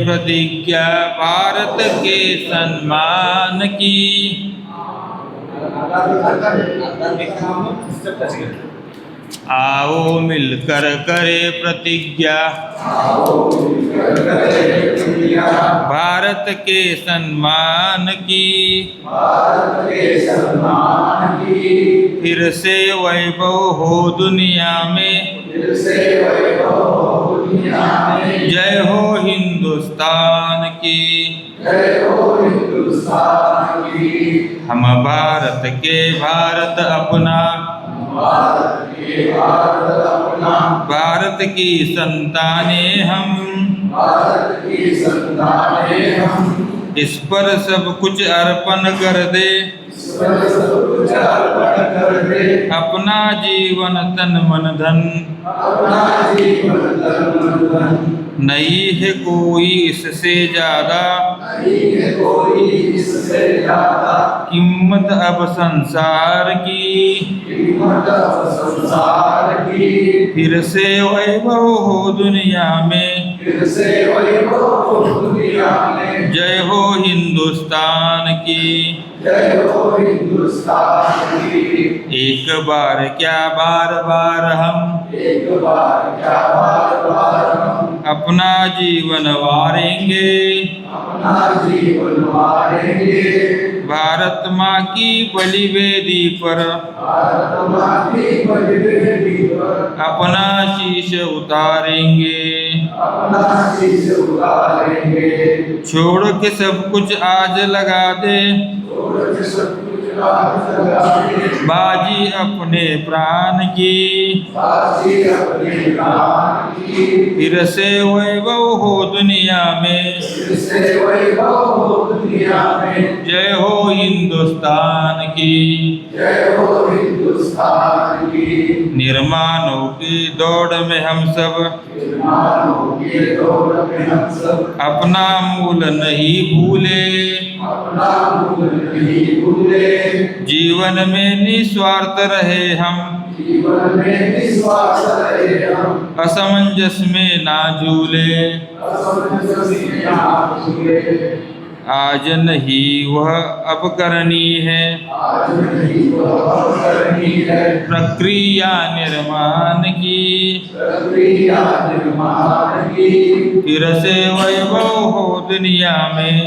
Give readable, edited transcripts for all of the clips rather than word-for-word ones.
प्रतिज्ञा भारत के सम्मान की। आओ मिलकर करे प्रतिज्ञा भारत के सम्मान की। फिर से वैभव हो दुनिया में, जय हो हिंदुस्तान की। हम भारत के भारत अपना, भारत की संतानें हम, इस पर सब कुछ अर्पण कर दे, अपना जीवन तन मन धन। नहीं है कोई इससे ज्यादा कीमत अब संसार की। फिर से वैभव हो दुनिया में, जय हो हिंदुस्तान की। एक बार क्या बार बार हम अपना जीवन वारेंगे, भारत माँ की बलिवेदी पर अपना शीश उतारेंगे। छोड़ के सब कुछ आज लगा दे, बाजी अपने प्राण की। फिर से वैभव हो दुनिया में, जय हो हिंदुस्तान की। निर्माणों की दौड़ में हम सब अपना मूल नहीं भूले, जीवन में निस्वार्थ रहे हम, असमंजस में ना झूले। आज नहीं वह अब करनी है, प्रक्रिया निर्माण की। फिर से वैभव हो दुनिया में,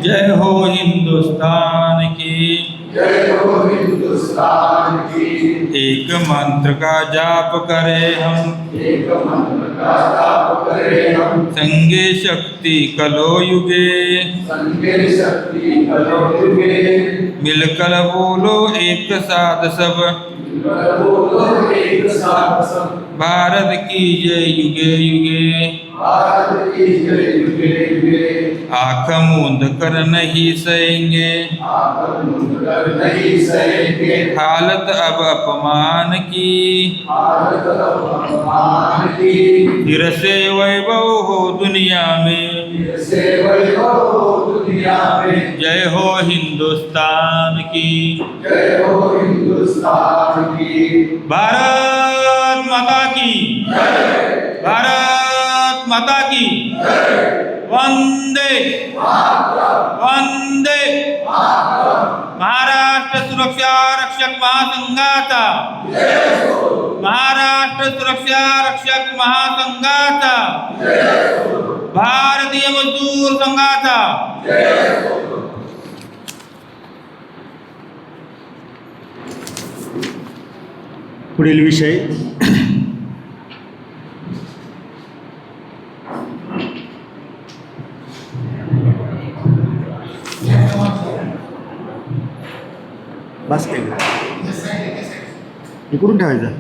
जय हो हिंदुस्तान की। एक मंत्र का जाप करें हम, संगे शक्ति कलो युगे। मिलकर बोलो एक साथ सब, भारत की जय युगे युगे। आँख मूंद कर नहीं सहेंगे, हालत अब अपमान की। फिर से वैभव हो दुनिया में, जय हो हिंदुस्तान की। भारत माता की, भारत माता की। वंदे वंदे। महाराष्ट्र सुरक्षा रक्षक महासंघाचा, महाराष्ट्र सुरक्षा रक्षक महासंघाचा, भारतीय मजदूर संघाचा। पुढील विषय बस इकडून ठेवायचं.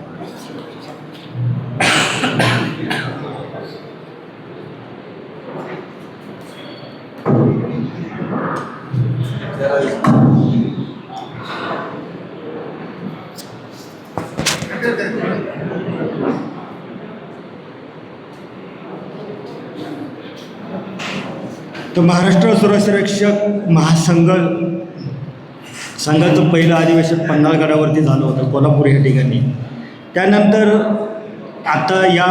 तो महाराष्ट्र सुरक्षा रक्षक संघाचं पहिलं अधिवेशन पन्हाळगडावरती झालं होतं, कोल्हापूर या ठिकाणी. त्यानंतर आता या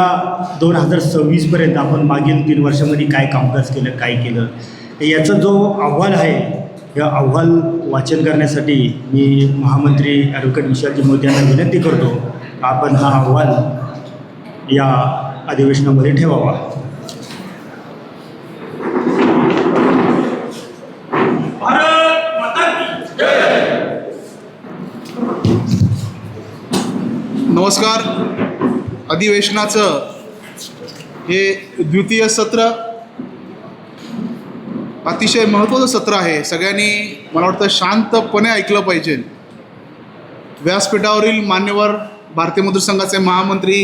2026पर्यंत आपण मागील 3 वर्षामध्ये काय कामकाज केलं, काय केलं, याचा जो अहवाल आहे, या अहवाल वाचन करण्यासाठी मी महामंत्री ॲडव्होकेट विशालजी मोदी यांना विनंती करतो, आपण हा अहवाल या अधिवेशनामध्ये ठेवावा. नमस्कार. अधिवेशनाचं हे द्वितीय सत्र अतिशय महत्त्वाचं सत्र आहे. सगळ्यांनी मला वाटतं शांतपणे ऐकलं पाहिजे. व्यासपीठावरील मान्यवर भारतीय मजदूर संघाचे महामंत्री,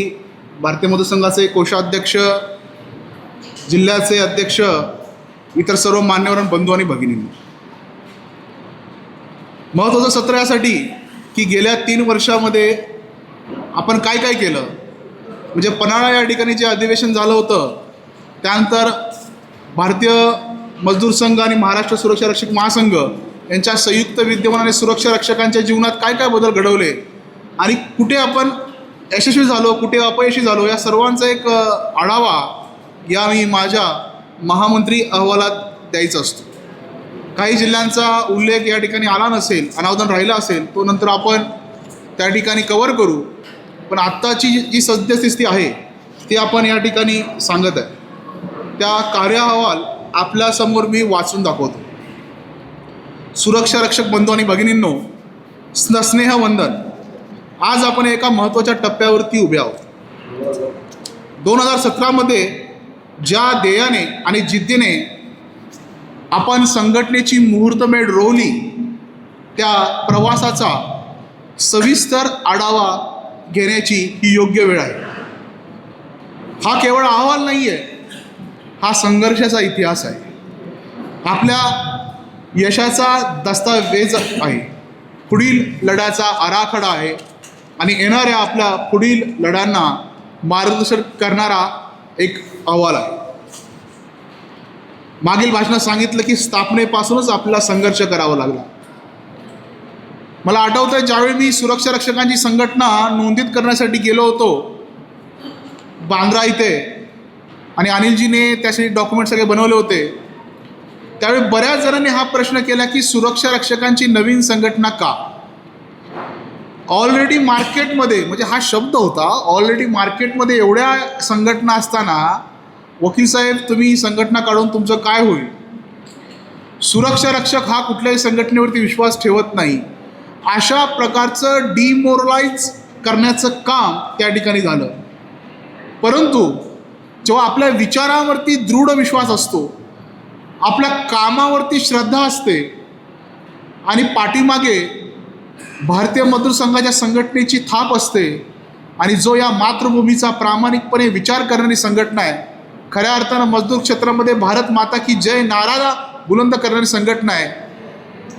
भारतीय मजदूर संघाचे कोषाध्यक्ष, जिल्ह्याचे अध्यक्ष, इतर सर्व मान्यवर बंधू आणि भगिनींनी, महत्त्वाचं सत्र यासाठी की गेल्या 3 वर्षामध्ये आपण काय काय केलं. म्हणजे पन्हाळा या ठिकाणी जे अधिवेशन झालं होतं, त्यानंतर भारतीय मजदूर संघ आणि महाराष्ट्र सुरक्षा रक्षक महासंघ यांच्या संयुक्त विद्यमानाने सुरक्षा रक्षकांच्या जीवनात काय काय बदल घडवले आणि कुठे आपण यशस्वी झालो, कुठे अपयशी झालो, या सर्वांचा एक आढावा या मी माझ्या महामंत्री अहवालात द्यायचा असतो. काही जिल्ह्यांचा उल्लेख या ठिकाणी आला नसेल, अनावधान राहिला असेल, तो नंतर आपण त्या ठिकाणी कव्हर करू. पण आत्ताची जी सद्यस्थिती आहे ती आपण या ठिकाणी सांगत आहे. त्या कार्य अहवाल आपल्यासमोर मी वाचून दाखवतो. सुरक्षा रक्षक बंधू आणि भगिनींनो, स्नेहवंदन. आज आपण एका महत्त्वाच्या टप्प्यावरती उभे आहोत. 2017मध्ये ज्या ध्येयाने आणि जिद्दीने आपण संघटनेची मुहूर्तमेढ रोवली, त्या प्रवासाचा सविस्तर आढावा घेण्याची ही योग्य वेळ आहे. हा केवळ अहवाल नाही आहे, हा संघर्षाचा इतिहास आहे, आपल्या यशाचा दस्तावेज आहे, पुढील लढ्याचा आराखडा आहे आणि येणाऱ्या आपल्या पुढील लढ्यांना मार्गदर्शन करणारा एक अहवाल आहे. मागील भाषणात सांगितलं की स्थापनेपासूनच आपल्याला संघर्ष करावा लागला. मला आठवतं आहे, ज्यावेळी मी सुरक्षा रक्षकांची संघटना नोंदीत करण्यासाठी गेलो होतो बांद्रा इथे, आणि अनिलजीने त्यासाठी डॉक्युमेंट सगळे बनवले होते, त्यावेळी बऱ्याच जणांनी हा प्रश्न केला की सुरक्षा रक्षकांची नवीन संघटना का. ऑलरेडी मार्केटमध्ये, म्हणजे हा शब्द होता, ऑलरेडी मार्केटमध्ये एवढ्या संघटना असताना वकील साहेब तुम्ही ही संघटना काढून तुमचं काय होईल. सुरक्षा रक्षक हा कुठल्याही संघटनेवरती विश्वास ठेवत नाही. अशा प्रकारचं डिमोरलाइज करण्याचं काम त्या ठिकाणी झालं. परंतु जेव्हा आपल्या विचारावरती दृढ विश्वास असतो, आपल्या कामावरती श्रद्धा असते आणि पाठीमागे भारतीय मजदूर संघाच्या संघटनेची थाप असते आणि जो या मातृभूमीचा प्रामाणिकपणे विचार करणारी संघटना आहे, खऱ्या अर्थानं मजदूर क्षेत्रामध्ये भारत माता की जय नारा बुलंद करणारी संघटना आहे,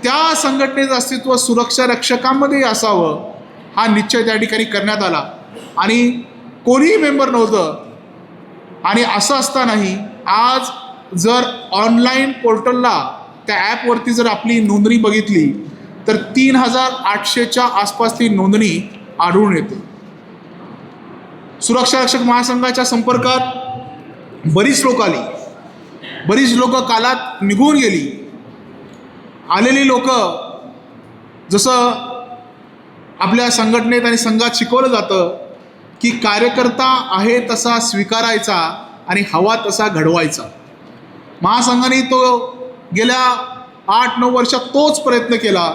त्या संघटनेचं अस्तित्व सुरक्षा रक्षकांमध्ये असावं हा निश्चय त्या ठिकाणी करण्यात आला. आणि कोणीही मेंबर नव्हतं. आणि असं असतानाही आज जर ऑनलाईन पोर्टलला त्या ॲपवरती जर आपली नोंदणी बघितली तर 3,800च्या आसपास ती नोंदणी आढळून येते. सुरक्षा रक्षक महासंघाच्या संपर्कात बरीच लोक आली, बरीच लोक कालात निघून गेली. आलेली लोक, जसं आपल्या संघटनेत आणि संघात शिकवलं जातं की कार्यकर्ता आहे तसा स्वीकारायचा आणि हवा तसा घडवायचा. महासंघाने तो गेल्या 8-9 वर्षात तोच प्रयत्न केला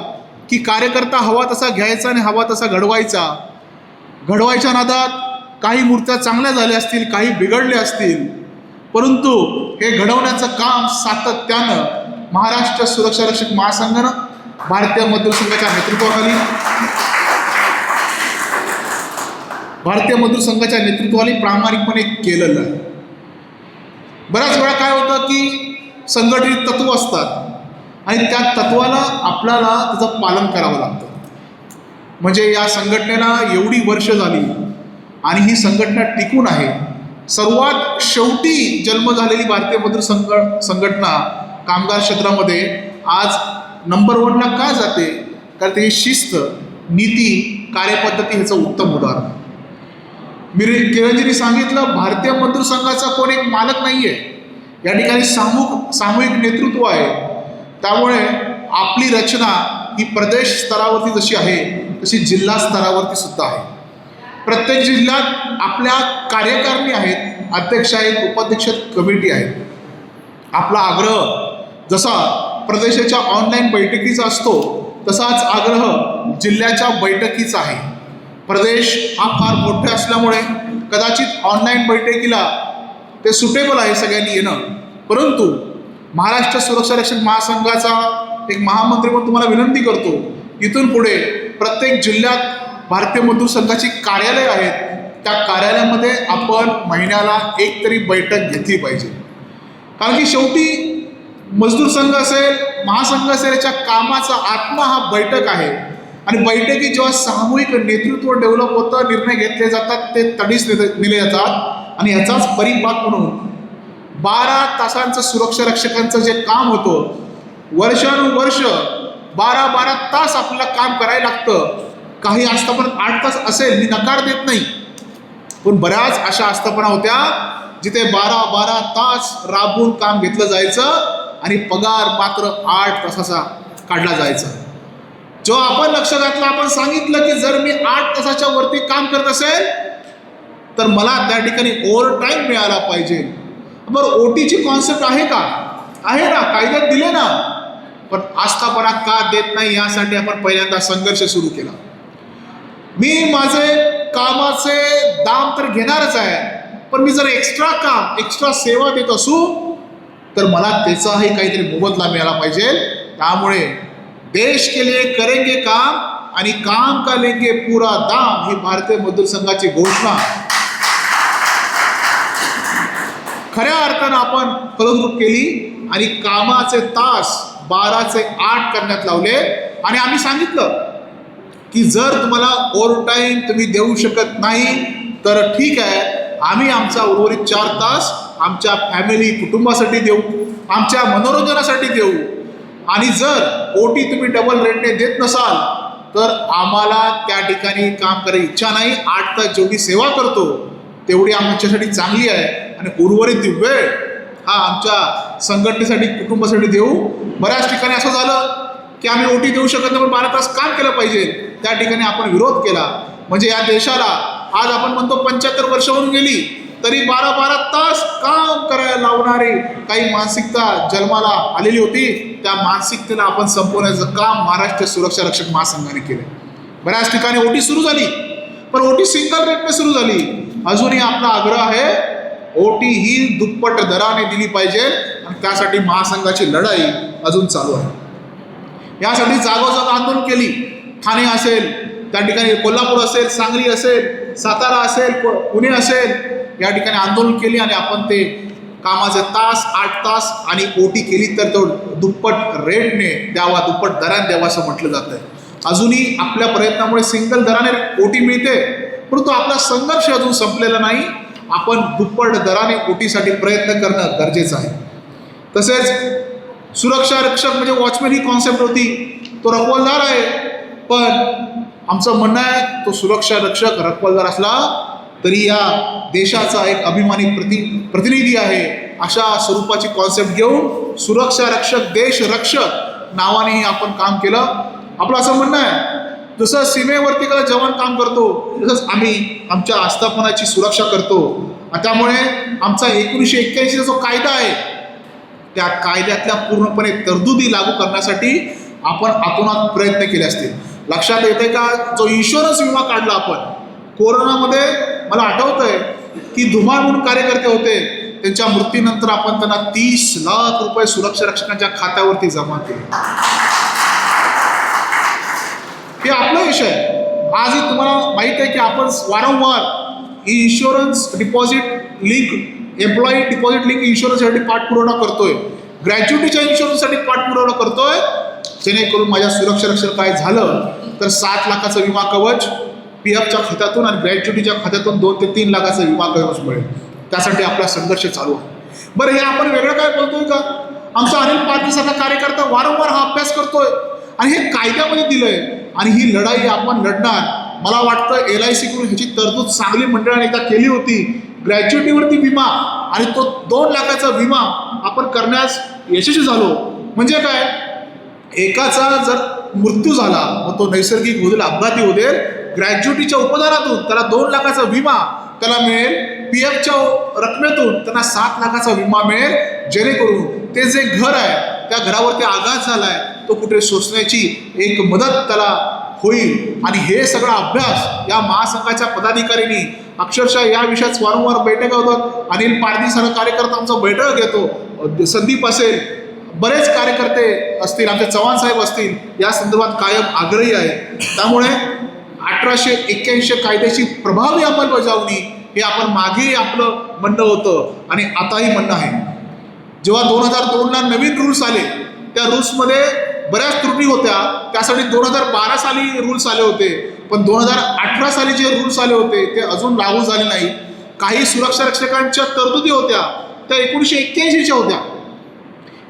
की कार्यकर्ता हवा तसा घ्यायचा आणि हवा तसा घडवायचा. घडवायच्या नादात काही मूर्त्या चांगल्या झाल्या असतील, काही बिघडल्या असतील, परंतु हे घडवण्याचं काम सातत्यानं महाराष्ट्र सुरक्षा रक्षक महासंघानं भारतीय मजदूर संघाच्या नेतृत्वाखाली प्रामाणिकपणे केलेलं आहे. बऱ्याच वेळा काय होतं की संघटित तत्व असतात आणि त्या तत्वाला आपल्याला त्याचं पालन करावं लागतं. म्हणजे या संघटनेला एवढी वर्ष झाली आणि ही संघटना टिकून आहे. सर्वात शेवटी जन्म झालेली भारतीय मजदूर संघटना कामगार क्षेत्रामध्ये आज नंबर 1ला का जाते, कारण त्याची शिस्त, नीती, कार्यपद्धती ह्याचं उत्तम उदाहरण. किरणजींनी सांगितलं, भारतीय मजदूर संघाचा कोण एक मालक नाही आहे, या ठिकाणी सामूहिक नेतृत्व आहे. त्यामुळे आपली रचना ही प्रदेश स्तरावरती जशी आहे तशी जिल्हा स्तरावरती सुद्धा आहे. प्रत्येक जिल्ह्यात आपल्या कार्यकारिणी आहेत, अध्यक्ष आहेत, उपाध्यक्ष कमिटी आहेत. आपला आग्रह जसा प्रदेशाच्या ऑनलाईन बैठकीचा असतो तसाच आग्रह जिल्ह्याच्या बैठकीचा आहे. प्रदेश हा फार मोठा असल्यामुळे कदाचित ऑनलाईन बैठकीला ते सुटेबल आहे सगळ्यांनी येणं, परंतु महाराष्ट्र सुरक्षा रक्षक महासंघाचा एक महामंत्री म्हणून तुम्हाला विनंती करतो, इथून पुढे प्रत्येक जिल्ह्यात भारतीय मजदूर संघाची कार्यालय आहेत, त्या कार्यालयामध्ये आपण महिन्याला एक तरी बैठक घेतली पाहिजे. कारण की शेवटी मजदूर संघ असेल, महासंघ असेल, याच्या कामाचा आत्मा हा बैठक आहे. आणि बैठकी जेव्हा सामूहिक नेतृत्व डेव्हलप होतं, निर्णय घेतले जातात, ते तडीस नेले जातात. आणि याचाच परिपाक म्हणून 12 तासांचं सुरक्षा रक्षकांचं जे काम होतं, वर्षानुवर्ष 12 तास आपल्याला काम करायला लागतं. काही आस्थापनात 8 तास असेल, मी नकार देत नाही, पण बऱ्याच अशा आस्थापना होत्या जिथे 12 तास राबून काम घेतलं जायचं आणि पगार मात्र 8 तासाचा काढला जायचा. जेव्हा आपण लक्ष घातलं, आपण सांगितलं की जर मी 8 तासाच्या वरती काम करत असेल तर मला त्या ठिकाणी ओव्हर टाईम मिळाला पाहिजे. बरं, ओटीची कॉन्सेप्ट आहे का? आहे ना, कायद्यात दिले ना, पण आस्थापना का देत नाही यासाठी आपण पहिल्यांदा संघर्ष सुरू केला. मी माझे कामाचे दाम तर घेणारच आहे, पण मी जर एक्स्ट्रा काम, एक्स्ट्रा सेवा देत असू तर मला त्याचाही काहीतरी मोबदला मिळाला पाहिजे. त्यामुळे देश के लिए करेंगे काम आणि काम का लेंगे पूरा दाम ही भारतीय मजदूर संघाची घोषणा खऱ्या अर्थानं आपण फलद्रूप केली आणि कामाचे तास 12 ते 8 करण्यात लावले. आणि आम्ही सांगितलं की जर तुम्हाला ओव्हर टाईम तुम्ही देऊ शकत नाही तर ठीक आहे, आम्ही आमचा उर्वरित 4 तास आमच्या फॅमिली कुटुंबासाठी देऊ, आमच्या मनोरंजनासाठी देऊ. आणि जर ओटी तुम्ही डबल रेटने देत नसाल तर आम्हाला त्या ठिकाणी काम करायची इच्छा नाही. 8 तास जेवढी सेवा करतो तेवढी आमच्यासाठी चांगली आहे आणि उर्वरित वेळ हा आमच्या संघटनेसाठी, कुटुंबासाठी देऊ. बऱ्याच ठिकाणी असं झालं की आम्ही ओटी देऊ शकत नाही, पण 12 तास काम केलं पाहिजे, त्या ठिकाणी आपण विरोध केला. म्हणजे या देशाला आज आपण म्हणतो 75 वर्ष होऊन गेली तरी 12 तास काम करायला लावणारी काही मानसिकता जन्माला आलेली होती. त्या मानसिकतेला आपण संपवण्याचं काम महाराष्ट्र सुरक्षा रक्षक महासंघाने केलं. बऱ्याच ठिकाणी ओटी सुरू झाली, पण ओटी सिंगल रेटने सुरू झाली. अजूनही आपला आग्रह आहे, ओटी ही दुप्पट दराने दिली पाहिजे आणि त्यासाठी महासंघाची लढाई अजून चालू आहे. यासाठी जागोजाग आंदोलन केली. ठाणे असेल, त्या ठिकाणी कोल्हापूर असेल, सांगली असेल, सातारा असेल, पुणे असेल, या ठिकाणी आंदोलन केली आणि आपण ते कामाचे तास 8 तास आणि ओटी केली तर तो दुप्पट रेटने द्यावा, दुप्पट दराने द्यावा असं म्हटलं जातं. अजूनही आपल्या प्रयत्नामुळे सिंगल दराने ओटी मिळते, परंतु आपला संघर्ष अजून संपलेला नाही. आपण दुप्पट दराने ओटीसाठी प्रयत्न करणं गरजेचं आहे. तसेच सुरक्षा रक्षक म्हणजे वॉचमॅन ही कॉन्सेप्ट होती, तो रखवालदार आहे, पण आमचं म्हणणं आहे तो सुरक्षा रक्षक रखवालदार असला तरी या देशाचा एक अभिमानी प्रतिनिधी आहे. अशा स्वरूपाची कॉन्सेप्ट घेऊन सुरक्षा रक्षक, देश रक्षक नावानेही आपण काम केलं. आपलं असं म्हणणं आहे, जसं सीमेवरती का जवान काम करतो तसंच आम्ही आमच्या आस्थापनाची सुरक्षा करतो. त्यामुळे आमचा 1981चा जो कायदा आहे त्या कायद्यातल्या पूर्णपणे तरतुदी लागू करण्यासाठी आपण आतोनात प्रयत्न केले असतील. लक्षात येते का, जो इन्शुरन्स विमा काढला आपण कोरोनामध्ये, मला आठवत आहे की धुमाळ म्हणून कार्यकर्ते होते, त्यांच्या मृत्यूनंतर आपण त्यांना 30 लाख रुपये सुरक्षा रक्षकांच्या खात्यावरती जमा केले. हे आपलं यश आहे. आजही तुम्हाला माहीत आहे की आपण वारंवार insurance deposit link, employee deposit link इन्शुरन्ससाठी पाठपुरावा करतोय, ग्रॅच्युटीच्या इन्शुरन्ससाठी पाठपुरावा करतोय, जेणेकरून माझ्या सुरक्षा रक्षक काय झालं तर 7 लाखाचं विमा कवच PFच्या खात्यातून आणि ग्रॅच्युटीच्या खात्यातून 2 ते 3 लाखाचं विमा कवच मिळेल. त्यासाठी आपला संघर्ष चालू आहे. बरं, हे आपण वेगळं काय बोलतोय का? आमचा अनिल पाटीलसारखा कार्यकर्ता वारंवार हा अभ्यास करतोय आणि हे कायद्यामध्ये दिलंय आणि ही लढाई आपण लढणार. मला वाटतं LIC कडून ह्याची तरतूद सांगली मंडळाने एकदा केली होती. ग्रॅज्युएटीवरती विमा आणि तो 2 लाखाचा विमा आपण करण्यास यशस्वी झालो. म्हणजे काय, एकाचा जर मृत्यू झाला मग तो नैसर्गिक होईल, अपघाती होईल, ग्रॅज्युएटीच्या उपदानातून त्याला 2 लाखाचा विमा त्याला मिळेल. PFच्या रकमेतून त्यांना 7 लाखाचा विमा मिळेल, जेणेकरून ते जे घर आहे त्या घरावरती आघात झालाय तो कुठे सोसण्याची एक मदत त्याला होईल. आणि हे सगळा अभ्यास या महासंघाच्या पदाधिकाऱ्यांनी अक्षरशः या विषयात वारंवार बैठका होतात. अनिल पारधी सर कार्यकर्ता आमचा बैठक घेतो, संदीप असेल, बरेच कार्यकर्ते असतील, आमचे चव्हाण साहेब असतील, या संदर्भात कायम आग्रही आहे. त्यामुळे 1881 कायद्याची प्रभावी अंमलबजावणी हे आपण मागे आपलं म्हणणं होतं आणि आताही म्हणणं आहे. जेव्हा 2002ला नवीन रूल्स आले त्या रूल्समध्ये बऱ्याच त्रुटी होत्या, त्यासाठी 2012 साली रूल्स आले होते. पण 2018 साली जे रूल्स आले होते ते अजून लागू झाले नाही. काही सुरक्षा रक्षकांच्या तरतुदी होत्या त्या 1981च्या होत्या.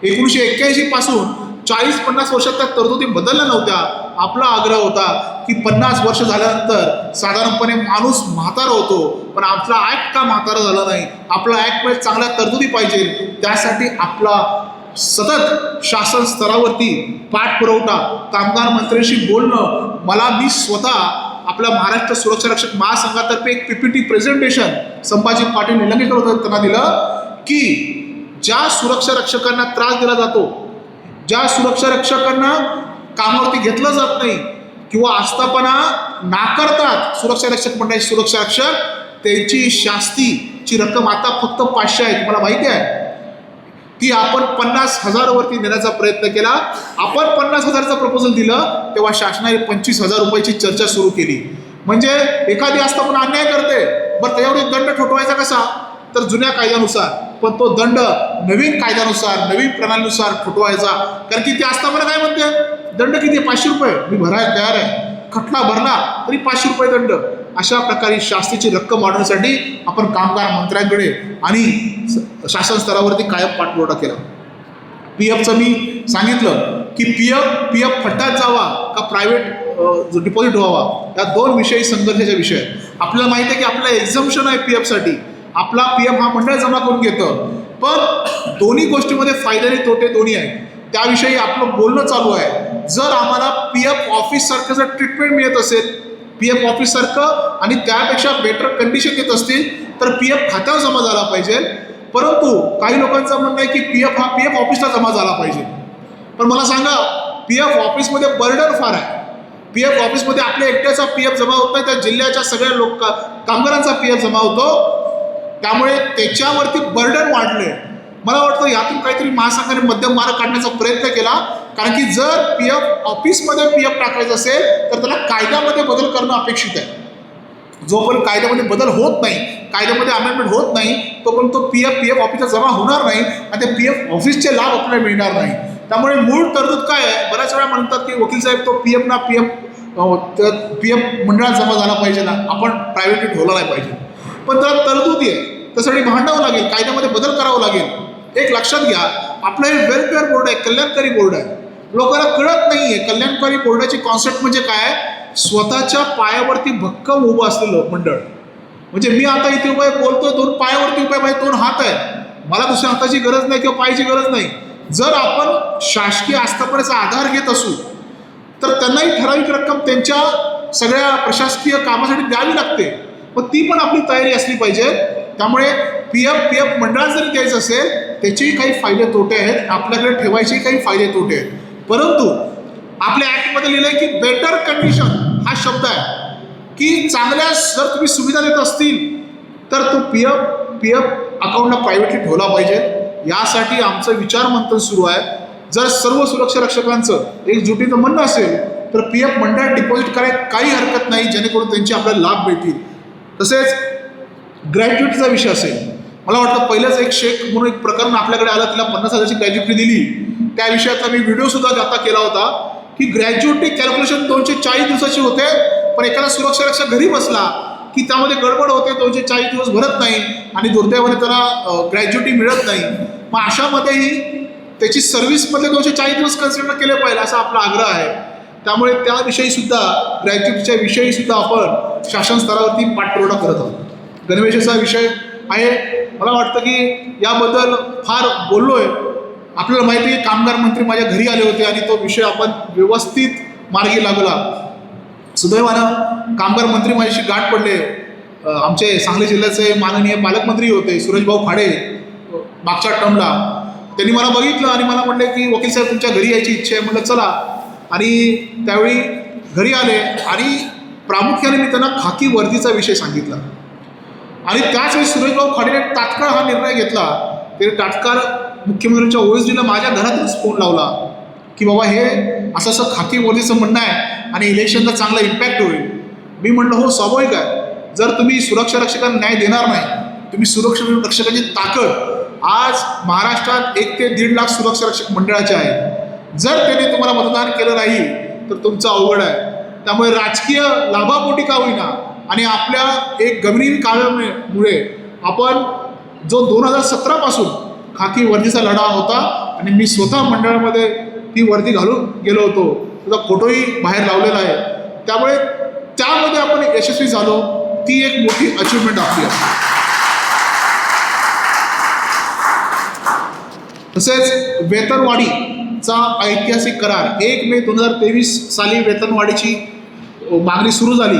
1981 पासून 40-50 वर्षात त्या तरतुदी बदलल्या नव्हत्या. आपला आग्रह होता की 50 वर्ष झाल्यानंतर साधारणपणे माणूस म्हातारा होतो, पण आपला ॲक्ट का म्हातारा झाला नाही, आपला ॲक्टमध्ये चांगल्या तरतुदी पाहिजे. त्यासाठी आपला सतत शासन स्तरावरती पाठपुरवठा, कामगार मंत्र्यांशी बोलणं. मी स्वतः आपल्या महाराष्ट्र सुरक्षा रक्षक महासंघातर्फे एक PPT प्रेझेंटेशन संभाजी पाटील निलंगेकर होतं त्यांना दिलं की ज्या सुरक्षा रक्षकांना त्रास दिला जातो, ज्या सुरक्षा रक्षकांना कामावरती घेतलं जात नाही किंवा आस्थापना नाकारतात सुरक्षा रक्षक मंडळाचे सुरक्षा रक्षक, त्यांची शास्तीची रक्कम आता फक्त 500 आहे. तुम्हाला माहिती आहे, ती आपण 50,000 वरती नेण्याचा प्रयत्न केला. आपण 50,000चं प्रपोजल दिलं तेव्हा शासनाने 25,000 रुपयाची चर्चा सुरू केली. म्हणजे एखादी आस्थापना अन्याय करते, बरं त्याच्यावर दंड ठोठवायचा कसा, तर जुन्या कायद्यानुसार, पण तो दंड नवीन कायद्यानुसार, नवीन प्रणालीनुसार ठोठवायचा. कारण की ती आस्थापना काय म्हणते, दंड किती, 500 रुपये, मी भरायला तयार आहे, खटला भरला तरी 500 रुपये दंड. अशा प्रकारे शास्तीची रक्कम वाढवण्यासाठी आपण कामगार मंत्र्यांकडे आणि शासन स्तरावरती कायम पाठपुरावा केला. PFचं मी सांगितलं की PF फट्टात जावा का प्रायव्हेट डिपॉझिट व्हावा, या 2 विषयी संघर्षाचे विषय आहेत. आपल्याला माहिती आहे की आपलं एक्झम्पशन आहे PFसाठी, आपला PF हा मंडळ जमा करून घेतं, पण दोन्ही गोष्टीमध्ये फायदे आणि तोटे दोन्ही आहेत. त्याविषयी आपलं बोलणं चालू आहे. जर आम्हाला PF ऑफिससारखं जर ट्रीटमेंट मिळत असेल, PF ऑफिससारखं आणि त्यापेक्षा बेटर कंडिशन येत असतील तर PF खात्यावर जमा झाला पाहिजे. परंतु काही लोकांचं म्हणणं आहे की PF हा PF ऑफिसला जमा झाला पाहिजे. पण मला सांगा, PF ऑफिसमध्ये बर्डन फार आहे. PF ऑफिसमध्ये आपल्या एकट्याचा PF जमा होत नाही, त्या जिल्ह्याच्या सगळ्या कामगारांचा PF जमा होतो. त्यामुळे त्याच्यावरती बर्डन वाढले. मला वाटतं यातून काहीतरी महासंघाने मध्यम मार्ग काढण्याचा प्रयत्न केला. कारण की जर PF ऑफिसमध्ये PF टाकायचं असेल तर त्याला कायद्यामध्ये बदल करणं अपेक्षित आहे. जोपर्यंत कायद्यामध्ये बदल होत नाही, कायद्यामध्ये अमेंडमेंट होत नाही, तोपर्यंत तो PF ऑफिसला जमा होणार नाही आणि ते PF ऑफिसचे लाभ आपल्याला मिळणार नाही. त्यामुळे मूळ तरतूद काय आहे, बऱ्याच वेळा म्हणतात की वकील साहेब तो PF मंडळात जमा झाला पाहिजे ना, आपण प्रायव्हेटली ठेवला नाही पाहिजे. पण त्याला तरतुदी आहे, त्यासाठी भांडावं लागेल, कायद्यामध्ये बदल करावं लागेल. एक लक्षात घ्या, आपलं हे वेलफेअर बोर्ड आहे, कल्याणकारी बोर्ड आहे. लोकांना कळत नाही आहे कल्याणकारी बोर्डाची कॉन्सेप्ट म्हणजे काय. स्वतःच्या पायावरती भक्कम उभं असलेलं मंडळ. म्हणजे मी आता इथे उभा बोलतोय, 2 पायावरती उभा आहे, माझे 2 हात आहेत, मला दुसऱ्या हाताची गरज नाही किंवा पायाची गरज नाही. जर आपण शासकीय आस्थापनेचा आधार घेत असू तर त्यांनाही ठराविक रक्कम त्यांच्या सगळ्या प्रशासकीय कामासाठी द्यावी लागते, पण ती पण आपली तयारी असली पाहिजे. त्यामुळे PF मंडळात जरी द्यायचं असेल त्याचेही काही फायदे तोटे आहेत, आपल्याकडे ठेवायचेही काही फायदे तोटे आहेत. परंतु आपल्या ॲक्टमध्ये लिहिलं आहे की बेटर कंडिशन हा शब्द आहे की चांगल्या जर तुम्ही सुविधा देत असतील तर तो PF अकाउंटला प्रायव्हेटली ठेवला पाहिजे. यासाठी आमचं विचारमंथन सुरू आहे. जर सर्व सुरक्षा रक्षकांचं एकजुटीचं म्हणणं असेल तर PF मंडळात डिपॉझिट करायला काही हरकत नाही, जेणेकरून त्यांचे आपल्याला लाभ मिळतील. तसेच ग्रॅज्युएटीचा विषय असेल, मला वाटतं पहिलंच एक शेख म्हणून एक प्रकरण आपल्याकडे आलं, तिला 50,000ची ग्रॅज्युएटी दिली. त्या विषयाचा मी व्हिडिओसुद्धा आता केला होता की ग्रॅज्युएटी कॅल्क्युलेशन 240 दिवसाची होते, पण एखादा सुरक्षा रक्षक घरी बसला की त्यामध्ये गडबड होते, 240 दिवस भरत नाही आणि दुर्दैवाने त्याला ग्रॅज्युएटी मिळत नाही. मग अशामध्येही त्याची सर्व्हिसमधले 240 दिवस कन्सिडर केले पाहिजे असा आपला आग्रह आहे. त्यामुळे त्याविषयीसुद्धा ग्रॅज्युएटच्या विषयीसुद्धा आपण शासन स्तरावरती पाठपुरावा करत आहोत. गणवेशाचा विषय आहे. मला वाटतं की याबद्दल फार बोललो आहे. आपल्याला माहिती आहे कामगार मंत्री माझ्या घरी आले होते आणि तो विषय आपण व्यवस्थित मार्गी लागला. सुदैवानं कामगार मंत्री माझ्याशी गाठ पडले. आमचे सांगली जिल्ह्याचे माननीय पालकमंत्री होते सुरेशभाऊ खाडे मागच्या टर्मला. त्यांनी मला बघितलं आणि मला म्हटले की वकील साहेब तुमच्या घरी यायची इच्छा आहे. म्हटलं चला. आणि त्यावेळी घरी आले आणि प्रामुख्याने मी त्यांना खाकी वर्दीचा विषय सांगितला. आणि त्याच वेळी सुरेशभाऊ खाडेने तात्काळ हा निर्णय घेतला. ते तात्काळ मुख्यमंत्र्यांच्या OSDला माझ्या घरातूनच फोन लावला की बाबा हे असं असं खाकी वर्दीचं म्हणणं आहे आणि इलेक्शनचा चांगला इम्पॅक्ट होईल. मी म्हटलं हो स्वाभाविक आहे. जर तुम्ही सुरक्षा रक्षकांना न्याय देणार नाही, तुम्ही सुरक्षा रक्षकांची ताकद आज महाराष्ट्रात 1 ते 1.5 लाख सुरक्षा रक्षक मंडळाचे आहे. जर त्यांनी तुम्हाला मतदान केलं नाही तर तुमचं अवघड आहे. त्यामुळे राजकीय लाभापोटी का होईना आणि आपल्या एक गंभीर कामामुळे आपण जो 2017 पासून खाकी वर्दीचा लढा होता आणि मी स्वतः मंडळामध्ये ती वर्दी घालून गेलो होतो. त्याचा फोटोही बाहेर लावलेला आहे. त्यामुळे त्यामध्ये आपण यशस्वी झालो. ती एक मोठी अचिव्हमेंट आपली आहे. तसेच वेतनवाढीचा ऐतिहासिक करार 1 मे 2023 साली वेतनवाढीची मागणी सुरू झाली.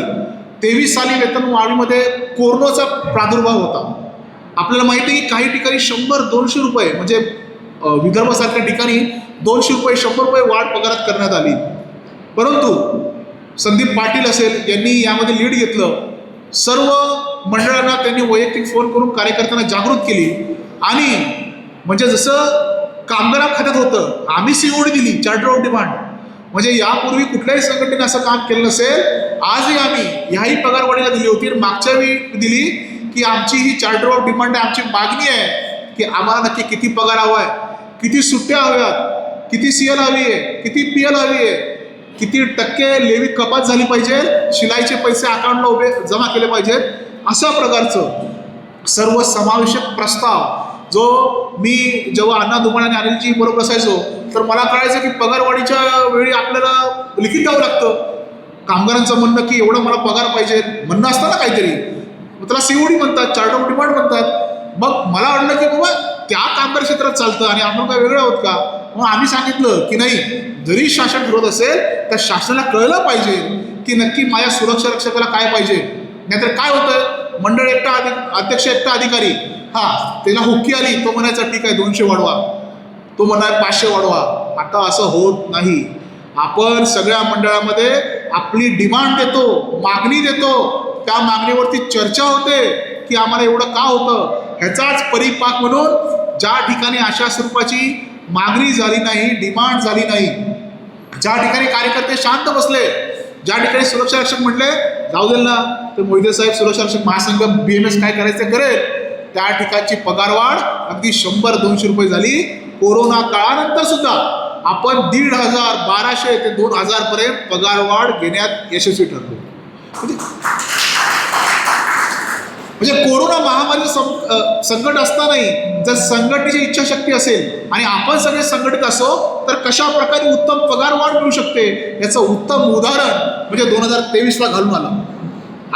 23 साली वेतनवाढीमध्ये कोरोनाचा प्रादुर्भाव होता. आपल्याला माहिती आहे की काही ठिकाणी 100-200 रुपये म्हणजे विदर्भासारख्या ठिकाणी 200 रुपये 100 रुपये वाढ पगारात करण्यात आली. परंतु संदीप पाटील असेल यांनी यामध्ये लीड घेतलं. सर्व मंडळांना त्यांनी वैयक्तिक फोन करून कार्यकर्त्यांना जागृत केली आणि म्हणजे जसं कामगार खात्यात होतं आम्ही COD दिली चार्टर ऑफ डिमांड. म्हणजे यापूर्वी कुठल्याही संघटनेने असं काम केलं नसेल. आजही आम्ही ह्याही पगारवाढीला दिली होती. मागच्या वेळी दिली की आमची ही चार्टर ऑफ डिमांड आहे. आमची मागणी आहे की आम्हाला नक्की किती पगार हवा आहे, किती सुट्ट्या हव्यात, किती CL हवी आहे, किती PL हवी आहे, किती टक्के लेवी कपात झाली पाहिजे, शिलाईचे पैसे अकाउंटला उभे जमा केले पाहिजेत. अशा प्रकारचं सर्व समावेशक प्रस्ताव जो मी जेव्हा अण्णा दुमाणे आणि अनिलजी बरोबर असायचो तर मला कळायचं की पगारवाढीच्या वेळी आपल्याला लिखित द्यावं लागतं. कामगारांचं म्हणणं की एवढं मला पगार पाहिजे म्हणणं असतं ना काहीतरी, त्याला COD म्हणतात, चार्टर ऑफ डिमांड म्हणतात. मग मला वाटलं की बाबा त्या कामगार क्षेत्रात चालतं आणि आपण काय वेगळं आहोत का. मग आम्ही सांगितलं की नाही, जरी शासन ठरवत असेल तर शासनाला कळलं पाहिजे की नक्की माझ्या सुरक्षा रक्षकाला काय पाहिजे. नाहीतर काय होतं, मंडळ एकटा अध्यक्ष एकटा अधिकारी त्याला हुक्की आली तो म्हणायचा ठीक आहे 200 वाढवा, तो म्हणाय 500 वाढवा. आता असं होत नाही. आपण सगळ्या मंडळामध्ये आपली डिमांड देतो, मागणी देतो. त्या मागणीवरती चर्चा होते की आम्हाला एवढं का होतं. ह्याचाच परिपाक म्हणून ज्या ठिकाणी अशा स्वरूपाची मागणी झाली नाही, डिमांड झाली नाही, ज्या ठिकाणी कार्यकर्ते शांत बसले, ज्या ठिकाणी सुरक्षा रक्षक म्हटले जाऊ देल ना ते मोहिते साहेब सुरक्षा रक्षक महासंघ BMS काय करायचं करेल, त्या ठिकाणची पगारवाढ अगदी 100-200 रुपये झाली. कोरोना काळानंतर सुद्धा आपण 1,500, 1,200 ते 2,000 पर्यंत पगारवाढ घेण्यात यशस्वी ठरलो. म्हणजे कोरोना महामारीचं संकट असतानाही जर संघटनेची इच्छाशक्ती असेल आणि आपण सगळे संघटित असो तर कशा प्रकारे उत्तम पगारवाढ मिळू शकते याचं उत्तम उदाहरण म्हणजे 2023ला घालून आलं.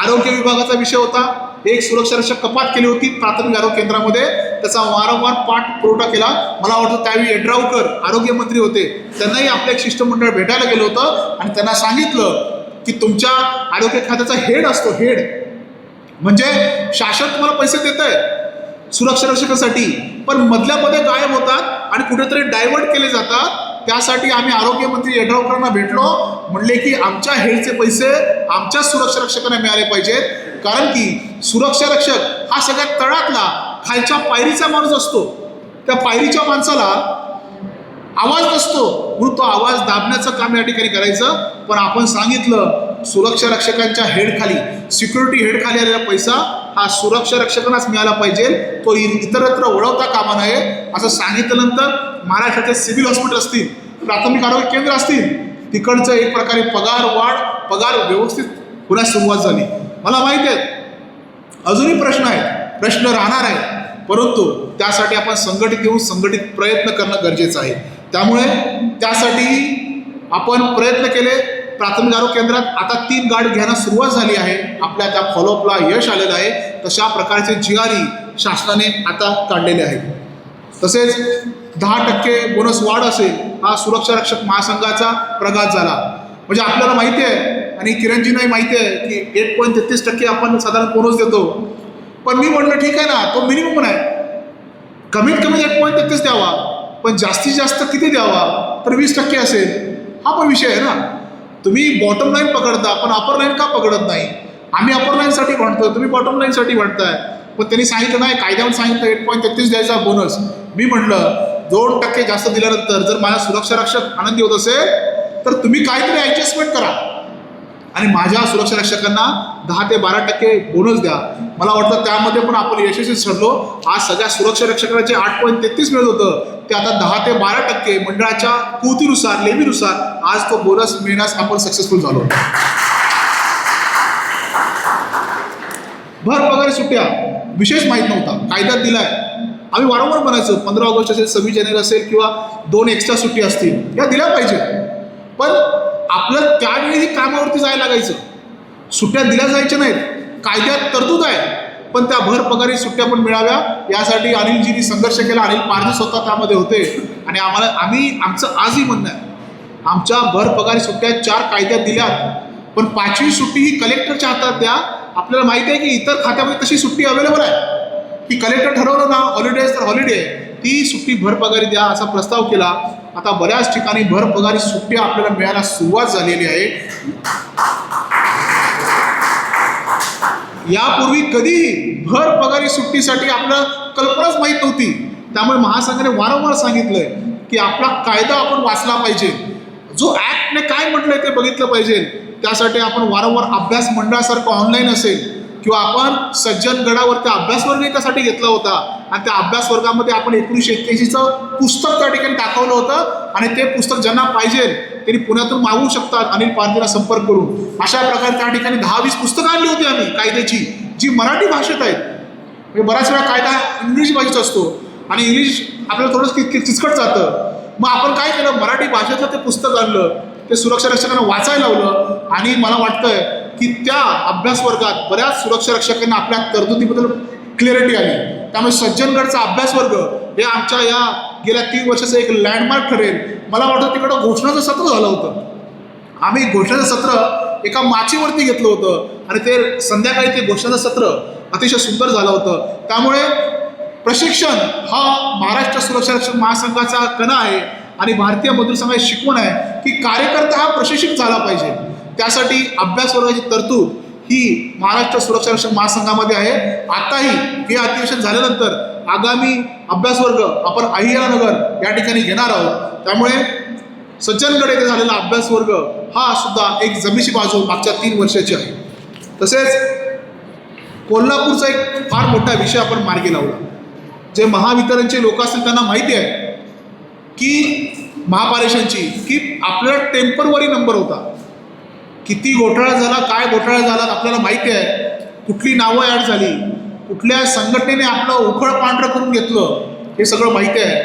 आरोग्य विभागाचा विषय होता. एक सुरक्षा रक्षक कपात केली होती प्राथमिक आरोग्य केंद्रामध्ये, त्याचा वारंवार पाठपुरावा केला. मला वाटतं त्यावेळी यड्रावकर आरोग्यमंत्री होते, त्यांनाही आपलं एक शिष्टमंडळ भेटायला गेलं होतं आणि त्यांना सांगितलं की तुमच्या आरोग्य खात्याचा हेड असतो, हेड म्हणजे शासन तुम्हाला पैसे देत आहे सुरक्षा रक्षकासाठी, पण मधल्यामध्ये गायब होतात आणि कुठेतरी डायव्हर्ट केले जातात. त्यासाठी आम्ही आरोग्यमंत्री यड्रावकरांना भेटलो. म्हणले की आमच्या हेडचे पैसे आमच्या सुरक्षा रक्षकांना मिळाले पाहिजेत, कारण की सुरक्षा रक्षक हा सगळ्यात तळातला खालच्या पायरीचा माणूस असतो. त्या पायरीच्या माणसाला आवाज नसतो म्हणून तो आवाज दाबण्याचं काम या ठिकाणी करायचं. पण आपण सांगितलं सुरक्षा रक्षकांच्या हेडखाली, सिक्युरिटी हेडखाली आलेला पैसा हा सुरक्षा रक्षकांनाच मिळाला पाहिजे, तो इतरत्र वळवता कामा नये असं सांगितल्यानंतर महाराष्ट्राचे सिव्हिल हॉस्पिटल असतील, प्राथमिक आरोग्य केंद्र असतील, तिकडचं एक प्रकारे पगार व्यवस्थित होण्यास सुरुवात झाली. मला माहिती आहे अजूनही प्रश्न राहणार आहेत, परंतु त्यासाठी आपण संघटित येऊन संघटित प्रयत्न करणं गरजेचं आहे. त्यामुळे त्यासाठी आपण प्रयत्न केले. प्राथमिक आरोग्य केंद्रात आता 3 गार्ड घ्यायला सुरुवात झाली आहे. आपल्या त्या फॉलोअपला यश आलेलं आहे. तशा प्रकारचे GRE शासनाने आता काढलेले आहेत. तसेच 10% बोनस वाढ असेल, हा सुरक्षा रक्षक महासंघाचा प्रघात झाला. म्हणजे आपल्याला माहिती आहे आणि किरणजींनाही माहिती आहे की 8.33% आपण साधारण बोनस देतो. पण मी म्हटलं ठीक आहे ना, तो मिनिमम आहे, कमीत कमी 8.33 द्यावा, पण जास्तीत जास्त किती द्यावा, तर 20% असेल. हा पण विषय आहे ना. तुम्ही बॉटम लाईन पकडता पण अपर लाईन का पकडत नाही? आम्ही अपर लाईनसाठी म्हणतो, तुम्ही बॉटम लाईनसाठी म्हणताय. पण त्यांनी सांगितलं नाही, कायद्यावर सांगितलं 8.33 द्यायचा बोनस. मी म्हटलं 2% जास्त दिल्यानंतर जर माझा सुरक्षा रक्षक आनंदी होत असेल तर तुम्ही काहीतरी ॲडजस्टमेंट करा आणि माझ्या सुरक्षा रक्षकांना 10 ते 12% बोनस द्या. मला वाटतं त्यामध्ये पण आपण यशस्वी ठरलो. आज सगळ्या सुरक्षा रक्षकांना जे 8.33 मिळत होतं ते आता 10 ते 12% मंडळाच्या कृतीनुसार, लेवीनुसार आज तो बोनस मिळण्यास आपण सक्सेसफुल झालो. भर पगारी सुट्ट्या विशेष माहीत नव्हता, कायद्यात दिलाय. आम्ही वारंवार म्हणायचो 15 ऑगस्ट असेल, 26 जानेवारी असेल किंवा 2 एक्स्ट्रा सुट्टी असतील, या दिल्या पाहिजे. पण आपलं त्यावेळीही कामावरती जायला लागायचं, सुट्ट्या दिल्या जायच्या नाहीत. कायद्यात तरतूद आहे, पण त्या भर पगारी सुट्ट्या पण मिळाव्या यासाठी अनिलजींनी संघर्ष केला. अनिल पारधी स्वतः त्यामध्ये होते आणि आमचं आजही म्हणणं आहे, आमच्या भर पगारी सुट्ट्या 4 कायद्यात दिल्यात, पण 5वी सुट्टी ही कलेक्टरच्या हातात द्या. आपल्याला माहिती आहे की इतर खात्यामध्ये तशी सुट्टी अवेलेबल आहे की कलेक्टर ठरवलं ना हॉलिडेज तर हॉलिडे, ती सुट्टी भर पगारी द्या असा प्रस्ताव केला. आता बऱ्याच ठिकाणी भर पगारी सुट्ट्या आपल्याला मिळायला सुरुवात झालेली आहे. यापूर्वी कधीही भर पगारी सुट्टीसाठी आपल्याला कल्पनाच माहीत नव्हती. त्यामुळे महासंघाने वारंवार सांगितलंय की आपला कायदा आपण वाचला पाहिजे, जो ॲक्टने काय म्हटलंय ते बघितलं पाहिजे. त्यासाठी आपण वारंवार अभ्यास मंडळासारखं ऑनलाईन असेल किंवा आपण सज्जन गडावरती अभ्यास वर्गही त्यासाठी घेतला होता आणि त्या अभ्यास वर्गामध्ये आपण 1981चं पुस्तक त्या ठिकाणी दाखवलं होतं आणि ते पुस्तक ज्यांना पाहिजे त्यांनी पुण्यातून मागवू शकतात अनिल पारधीला संपर्क करून. अशा प्रकारे त्या ठिकाणी 10-20 पुस्तकं आणली होती आम्ही कायद्याची, जी मराठी भाषेत आहेत. म्हणजे बऱ्याच वेळा कायदा इंग्लिश भाषेचा असतो आणि इंग्लिश आपल्याला थोडंसं किचकट जातं. मग आपण काय केलं, मराठी भाषेतलं ते पुस्तक आणलं, ते सुरक्षा रक्षकांना वाचायला लावलं आणि मला वाटतंय की त्या अभ्यास वर्गात बऱ्याच सुरक्षा रक्षकांना आपल्या तरतुदीबद्दल क्लिअरिटी आली. त्यामुळे सज्जनगडचा अभ्यास वर्ग हे आमच्या या गेल्या 3 वर्षाचं एक लँडमार्क ठरेल. मला वाटतं तिकडं घोषणाचं सत्र झालं होतं. आम्ही घोषणाचं सत्र एका माचीवरती घेतलं होतं आणि ते संध्याकाळी ते घोषणाचं सत्र अतिशय सुंदर झालं होतं. त्यामुळे प्रशिक्षण हा महाराष्ट्र सुरक्षा रक्षक महासंघाचा कणा आहे आणि भारतीय मजूर संघाची शिकवण आहे की कार्यकर्ता हा प्रशिक्षित झाला पाहिजे. त्यासाठी अभ्यास वर्गाची तरतूद ही महाराष्ट्र सुरक्षा रक्षक महासंघामध्ये आहे. आताही हे अधिवेशन झाल्यानंतर आगामी अभ्यास वर्ग आपण अहिल्यानगर या ठिकाणी घेणार आहोत. त्यामुळे सज्जनगड येथे झालेला अभ्यास वर्ग हा सुद्धा एक जमेची बाजू मागच्या 3 वर्षाची आहे. तसेच कोल्हापूरचा एक फार मोठा विषय आपण मार्गी लावला. जे महावितरणचे लोक असतील त्यांना माहिती आहे की महापारेषणची की आपल्याला टेम्परवरी नंबर होता. किती घोटाळा झाला, काय घोटाळा झाला आपल्याला माहिती आहे. कुठली नावं ॲड झाली, कुठल्या संघटनेने आपलं उखळ पांढरं करून घेतलं, हे सगळं माहिती आहे.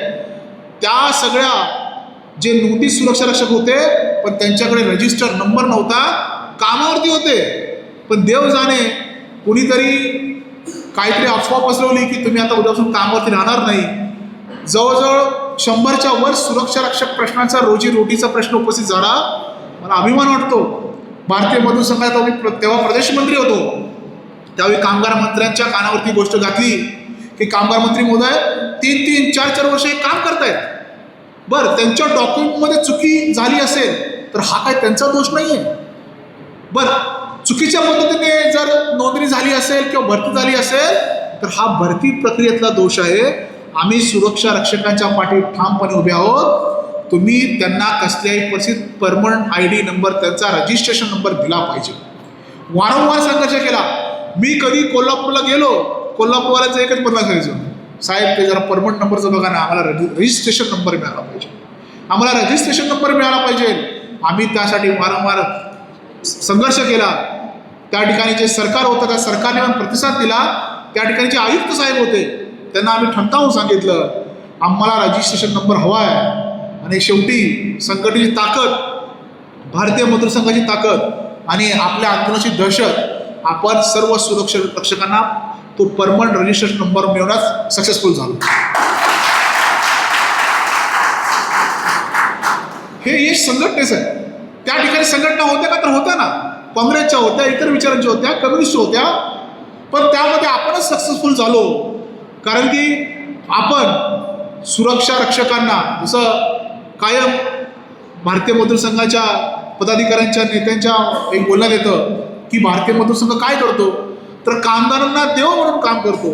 त्या सगळ्या जे नोटीस सुरक्षा रक्षक होते पण त्यांच्याकडे रजिस्टर नंबर नव्हता, कामावरती होते, पण देव जाणे कुणीतरी काहीतरी अफवा पसरवली की तुम्ही आता उद्यापासून कामावरती राहणार नाही. जवळजवळ 100च्या वर सुरक्षा रक्षक प्रश्नाचा रोजीरोटीचा प्रश्न उपस्थित झाला. मला अभिमान वाटतो, भारतीय मजूर संघात तेव्हा प्रदेशमंत्री होतो, त्यावेळी कामगार मंत्र्यांच्या कानावरती गोष्ट घातली की कामगार मंत्री महोदय 3-3, 4-4 वर्ष हे काम करतायत. बरं, त्यांच्या डॉक्युमेंटमध्ये चुकी झाली असेल तर हा काय त्यांचा दोष नाही आहे. बरं, चुकीच्या पद्धतीने जर नोंदणी झाली असेल किंवा भरती झाली असेल तर हा भरती प्रक्रियेतला दोष आहे. आम्ही सुरक्षा रक्षकांच्या पाठी ठामपणे उभे आहोत. तुम्ही त्यांना कसल्याही परिस्थितीत परमनंट ID नंबर, त्यांचा रजिस्ट्रेशन नंबर दिला पाहिजे. वारंवार संघर्ष केला. मी कधी कोल्हापूरला गेलो, कोल्हापूरवाल्याचं एकच म्हणणं असायचं, साहेब ते जरा परमनंट नंबरचं बघा ना, आम्हाला रजिस्ट्रेशन नंबर मिळाला पाहिजे, आम्हाला रजिस्ट्रेशन नंबर मिळाला पाहिजे. आम्ही त्यासाठी वारंवार संघर्ष केला. त्या ठिकाणी जे सरकार होतं त्या सरकारने पण प्रतिसाद दिला. त्या ठिकाणी जे आयुक्त साहेब होते त्यांना आम्ही ठणकावून सांगितलं आम्हाला रजिस्ट्रेशन नंबर हवा आहे. आणि शेवटी संघटनेची ताकद भारतीय मजूर संघाची ताकद आणि आपल्या आंदोलनाची दहशत आपण सर्व सुरक्षा रक्षकांना तो परमनंट रजिस्ट्रेशन नंबर मिळवण्यास सक्सेसफुल झालो. हे यश संघटनेच आहे. त्या ठिकाणी संघटना होत्या का तर होत्या ना, काँग्रेसच्या होत्या, इतर विचारांच्या होत्या, कम्युनिस्टच्या होत्या, पण त्यामध्ये आपणच सक्सेसफुल झालो. कारण की आपण सुरक्षा रक्षकांना जसं कायम भारतीय मजूर संघाच्या पदाधिकाऱ्यांच्या नेत्यांच्या एक बोलण्यात येतं की भारतीय मजूर संघ काय करतो तर कामगारांना देव म्हणून काम करतो.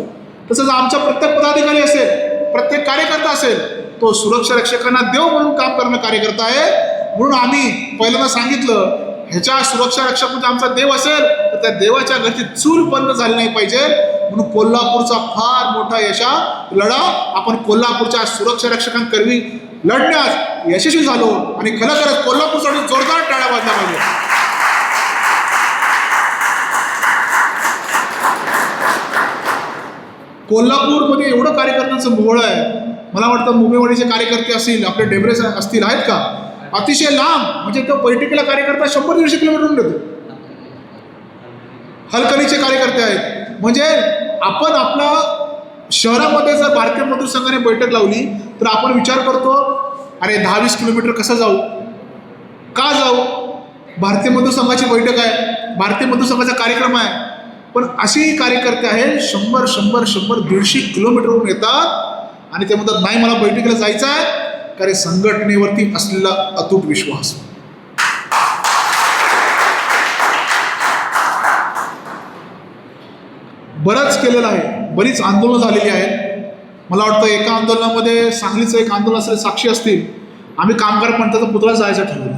तसंच आमचा प्रत्येक पदाधिकारी असेल, प्रत्येक कार्यकर्ता असेल, तो सुरक्षा रक्षकांना देव म्हणून काम करणं कार्यकर्ता आहे. म्हणून आम्ही पहिल्यांदा सांगितलं ह्याच्या सुरक्षा रक्षक म्हणजे आमचा देव असेल तर त्या देवाच्या घरची चूल बंद झाली नाही पाहिजे. म्हणून कोल्हापूरचा फार मोठा लढा आपण कोल्हापूरच्या सुरक्षा रक्षकांकरवी लढण्यास यशस्वी झालो आणि खरोखरच कोल्हापूरसाठी जोरदार टाळ्या वाजल्या पाहिजे. कोल्हापूरमध्ये एवढं कार्यकर्त्यांचं मोहळ आहे. मला वाटतं मुंबईवाडीचे कार्यकर्ते असतील, आपले डेबरे असतील, आहेत का अतिशय लांब, म्हणजे तो पर्टिक्युलर कार्यकर्ता 100-150 किलोमीटरहून देतो. हलकणीचे कार्यकर्ते आहेत. म्हणजे आपण आपला शहरामध्ये जर भारतीय मजूर संघाने बैठक लावली तर आपण विचार करतो अरे 10-20 किलोमीटर कसं जाऊ, का जाऊ, भारतीय मजूर संघाची बैठक आहे, भारतीय मजूर संघाचा कार्यक्रम आहे. पण अशी कार्यकर्ते आहेत 100-150 किलोमीटरहून येतात आणि ते म्हणतात नाही मला बैठकीला जायचं आहे, कारण संघटनेवरती असलेला अतूट विश्वास. बरंच केलेलं आहे, बरीच आंदोलनं झालेली आहेत. मला वाटतं एका आंदोलनामध्ये सांगलीचं एक आंदोलन असलेले साक्षी असतील, आम्ही कामगार पंथाचा पुतळा जायचं ठरवलं.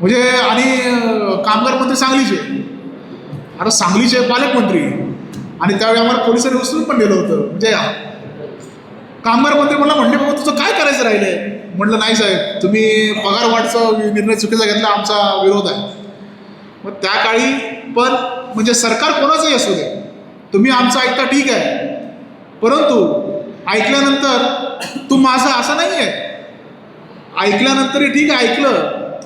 म्हणजे आणि कामगार मंत्री सांगलीचे, आता सांगलीचे पालकमंत्री, आणि त्यावेळी आम्हाला पोलिसांनी उचलून पण नेलं होतं. म्हणजे कामगार मंत्री मला म्हणले बाबा तुझं काय करायचं राहिलंय. म्हटलं नाही साहेब, तुम्ही पगार वाढचा निर्णय चुकीचा घेतला, आमचा विरोध आहे. मग त्या काळी पण म्हणजे सरकार कोणाचंही असू दे, तुम्ही आमचं ऐकता ठीक आहे, परंतु ऐकल्यानंतर तू माझं असं नाही आहे. ऐकल्यानंतरही ठीक आहे, ऐकलं,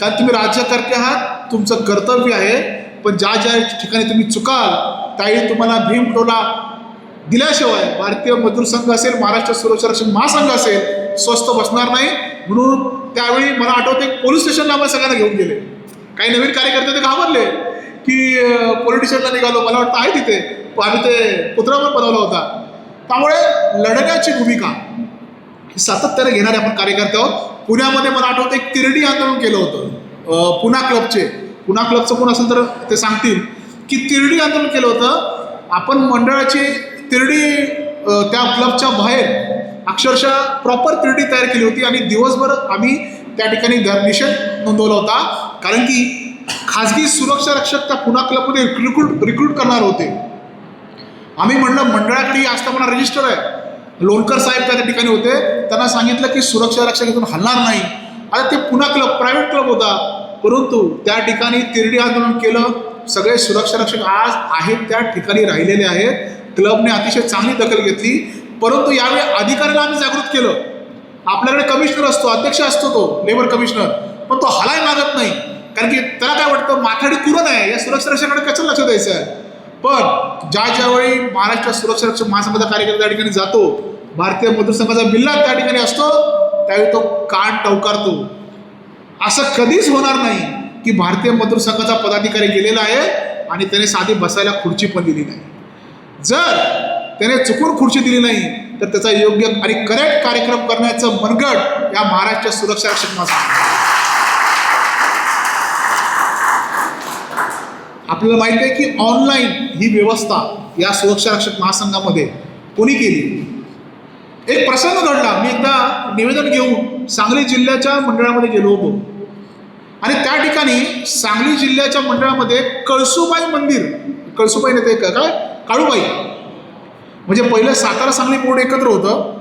कारण तुम्ही राज्यकर्ते आहात, तुमचं कर्तव्य आहे. पण ज्या ज्या ठिकाणी तुम्ही चुकाल त्यावेळी तुम्हाला भीमटोला दिल्याशिवाय भारतीय मजूर संघ असेल, महाराष्ट्र सुरक्षा रक्षक महासंघ असेल, स्वस्थ बसणार नाही. म्हणून त्यावेळी मला आठवते पोलीस स्टेशनला आम्हाला सगळ्यांना घेऊन गेले. काही नवीन कार्यकर्ते ते घाबरले की पोलीस स्टेशनला निघालो, मला वाटतं आहे तिथे, आम्ही ते पुतळा पण बनवला होता. त्यामुळे लढण्याची भूमिका ही सातत्याने घेणारे आपण कार्यकर्ते आहोत. पुण्यामध्ये मला आठवतं एक तिरडी आंदोलन केलं होतं पुणा क्लबचं कोण असेल तर ते सांगतील की तिरडी आंदोलन केलं होतं. आपण मंडळाची तिरडी त्या क्लबच्या बाहेर अक्षरशः प्रॉपर तिरडी तयार केली होती आणि दिवसभर आम्ही त्या ठिकाणी निषेध नोंदवला होता. कारण की खाजगी सुरक्षा रक्षक त्या पुणा क्लबमध्ये रिक्रूट करणार होते. आम्ही म्हणलं मंडळाकडे आस्थापना रजिस्टर आहे, लोणकर साहेब त्या ठिकाणी होते, त्यांना सांगितलं की सुरक्षा रक्षक इथून हलणार नाही. आता ते पुणा क्लब प्रायव्हेट क्लब होता, परंतु त्या ठिकाणी तिरडी आंदोलन केलं. सगळे सुरक्षा रक्षक आज आहेत त्या ठिकाणी राहिलेले आहेत. क्लबने अतिशय चांगली दखल घेतली. परंतु यावेळी अधिकाऱ्याला आम्ही जागृत केलं. आपल्याकडे कमिशनर असतो, अध्यक्ष असतो, तो लेबर कमिशनर, पण तो हलाय मागत नाही. कारण की त्याला काय वाटतं माथाडी कुरण आहे, या सुरक्षा रक्षकाकडे कसं लक्ष द्यायचं आहे. पण ज्यावेळी महाराष्ट्र सुरक्षा रक्षक महासंघाचा कार्यकर्ता त्या ठिकाणी जातो, भारतीय मजूर संघाचा बिल्ला त्या ठिकाणी असतो, त्यावेळी तो कान टवकारतो. असं कधीच होणार नाही की भारतीय मजूर संघाचा पदाधिकारी गेलेला आहे आणि त्याने साधी बसायला खुर्ची पण दिली नाही. जर त्याने चुकून खुर्ची दिली नाही तर त्याचा योग्य आणि करेक्ट कार्यक्रम करण्याचं मनगट या महाराष्ट्र सुरक्षा रक्षक महासंघ. आपल्याला माहिती आहे की ऑनलाईन ही व्यवस्था या सुरक्षा रक्षक महासंघामध्ये कोणी केली. एक प्रसंग घडला. मी एकदा निवेदन घेऊन सांगली जिल्ह्याच्या मंडळामध्ये गेलो होतो आणि त्या ठिकाणी सांगली जिल्ह्याच्या मंडळामध्ये कळसुबाई मंदिर, कळसुबाई नाही ते काय काळूबाई, म्हणजे पहिलं सातारा सांगली बोर्ड एकत्र होतं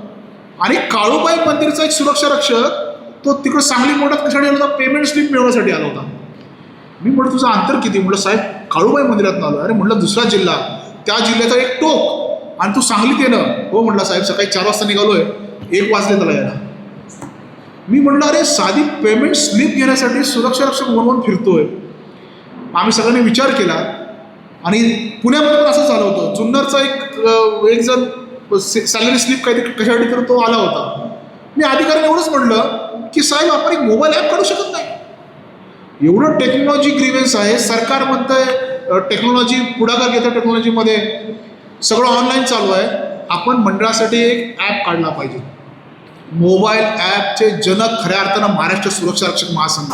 आणि काळूबाई मंदिरचा एक सुरक्षा रक्षक तो तिकडं सांगली बोर्डात कशासाठी आला होता, पेमेंट स्लिप मिळवण्यासाठी आला होता. मी म्हटलं तुझं अंतर किती, म्हटलं साहेब काळूबाई मंदिरात आलो. अरे म्हटलं दुसरा जिल्हा, त्या जिल्ह्याचा एक टोक, आणि तू सांगलीत येणं. हो म्हटलं साहेब सकाळी 4 वाजता निघालोय, 1 वाजले त्याला यायला. मी म्हटलं अरे साधी पेमेंट स्लिप घेण्यासाठी सुरक्षा रक्षक म्हणून फिरतोय. आम्ही सगळ्यांनी विचार केला आणि पुण्यामध्ये पण असं झालं होतं. जुन्नरचा एक जण सॅलरी स्लिप काहीतरी कशासाठी तर तो आला होता. मी अधिकाऱ्यांनी एवढंच म्हटलं की साहेब आपण एक मोबाईल ॲप काढू शकत नाही. एवढं टेक्नॉलॉजी ग्रीव्हन्स आहे. सरकार म्हणतंय टेक्नॉलॉजी पुढाकार घेतं, टेक्नॉलॉजीमध्ये सगळं ऑनलाईन चालू आहे. आपण मंडळासाठी एक ॲप काढला पाहिजे. मोबाईल ॲपचे जनक खऱ्या अर्थानं महाराष्ट्र सुरक्षा रक्षक महासंघ.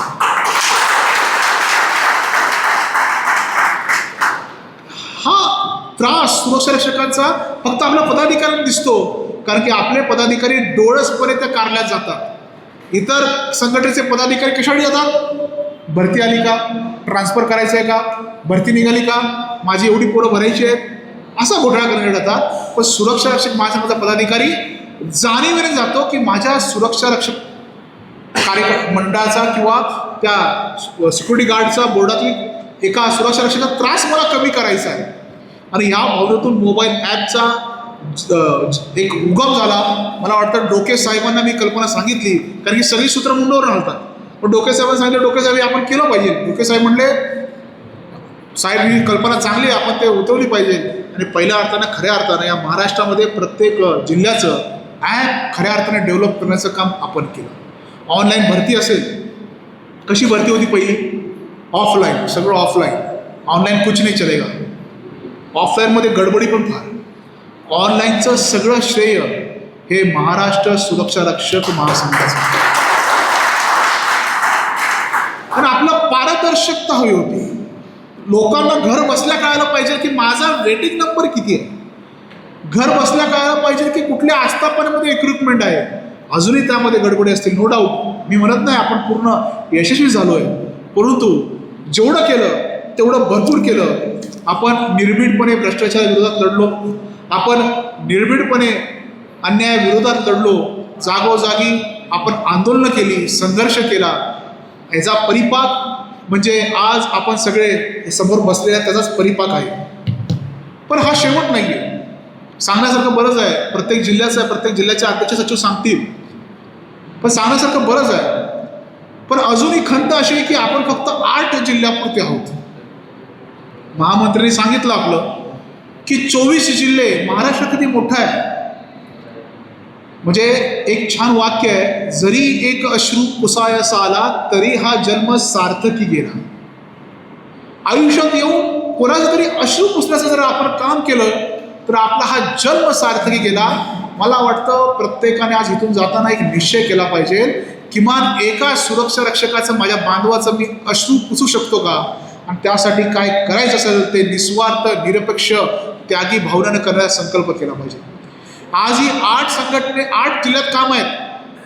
हा त्रास सुरक्षा रक्षकांचा फक्त आपल्या पदाधिकाऱ्यांना दिसतो, कारण की आपले पदाधिकारी डोळसपणे त्या कार्यालयात जातात. इतर संघटनेचे पदाधिकारी कशासाठी जातात? भरती आली का, ट्रान्सफर करायचं आहे का, भरती निघाली का, माझी एवढी पोरं भरायची आहेत, असा घोटाळा करण्यात जातात. पण सुरक्षा रक्षक महासंघाचा पदाधिकारी जाणीवेने जातो की माझ्या सुरक्षा रक्षक मंडळाचा किंवा त्या सिक्युरिटी गार्डचा बोर्डातली एका सुरक्षा रक्षकाचा त्रास मला कमी करायचा आहे. आणि ह्या भावनेतून मोबाईल ॲपचा एक उगम झाला. मला वाटतं डोके साहेबांना मी कल्पना सांगितली, कारण की सगळी सूत्र मुंडवर घालतात. पण डोके साहेबांना सांगितलं, डोके साहेब आपण केलं पाहिजे. डोके साहेब म्हणले साहेब ही कल्पना चांगली आहे, आपण ते उतरवली पाहिजे. आणि पहिल्या अर्थानं खऱ्या अर्थानं या महाराष्ट्रामध्ये प्रत्येक जिल्ह्याचं ॲप खऱ्या अर्थाने डेव्हलप करण्याचं काम आपण केलं. ऑनलाईन भरती असेल, कशी भरती होती पहिली? ऑफलाईन, सगळं ऑफलाईन. ऑनलाईन कुछ नाही चलेगा. ऑफलाईनमध्ये गडबडी पण फार. ऑनलाईनचं सगळं श्रेय हे महाराष्ट्र सुरक्षा रक्षक महासंघाचं. आणि आपलं पारदर्शकता हवी होती. लोकांना घर बसल्या कळायला पाहिजे की माझा वेटिंग नंबर किती आहे. घर बसल्या कळायला पाहिजे की कुठल्या आस्थापनेमध्ये रिक्रुटमेंट आहे. अजूनही त्यामध्ये गडबडी असतील, नो डाऊट. मी म्हणत नाही आपण पूर्ण यशस्वी झालो आहे, परंतु जेवढं केलं तेवढं भरपूर केलं. आपण निर्भीडपणे भ्रष्टाचाराविरोधात लढलो, आपण निर्भीडपणे अन्यायाविरोधात लढलो, जागोजागी आपण आंदोलनं केली, संघर्ष केला. याचा परिपाक म्हणजे आज आपण सगळे समोर बसलेले आहेत, त्याचाच परिपाक आहे. पण हा शेवट नाही आहे. सांगण्यासारखं बरंच आहे. प्रत्येक जिल्ह्याचं आहे, प्रत्येक जिल्ह्याचे अध्यक्ष सचिव सांगतील, पण सांगण्यासारखं बरंच आहे. पण अजूनही खंत अशी आहे की आपण फक्त 8 जिल्ह्यापुरते आहोत. महामंत्र्यांनी सांगितलं आपलं की 24 जिल्हे. महाराष्ट्र किती मोठा आहे. म्हणजे एक छान वाक्य आहे, जरी एक अश्रू पुसायसा आला तरी हा जन्म सार्थकी गेला. आयुष्यात येऊन कोणाचं तरी अश्रू पुसण्याचं जर आपण काम केलं तर आपला हा जन्म सार्थकी गेला. मला वाटतं प्रत्येकाने आज इथून जाताना एक निश्चय केला पाहिजे, किमान एका सुरक्षा रक्षकाचं, माझ्या बांधवाचं मी अश्रू पुसू शकतो का, आणि त्यासाठी काय करायचं असेल ते निस्वार्थ निरपेक्ष त्यागी भावनेनं करण्याचा संकल्प केला पाहिजे. आज ही 8 जिल्ह्यात काम आहेत,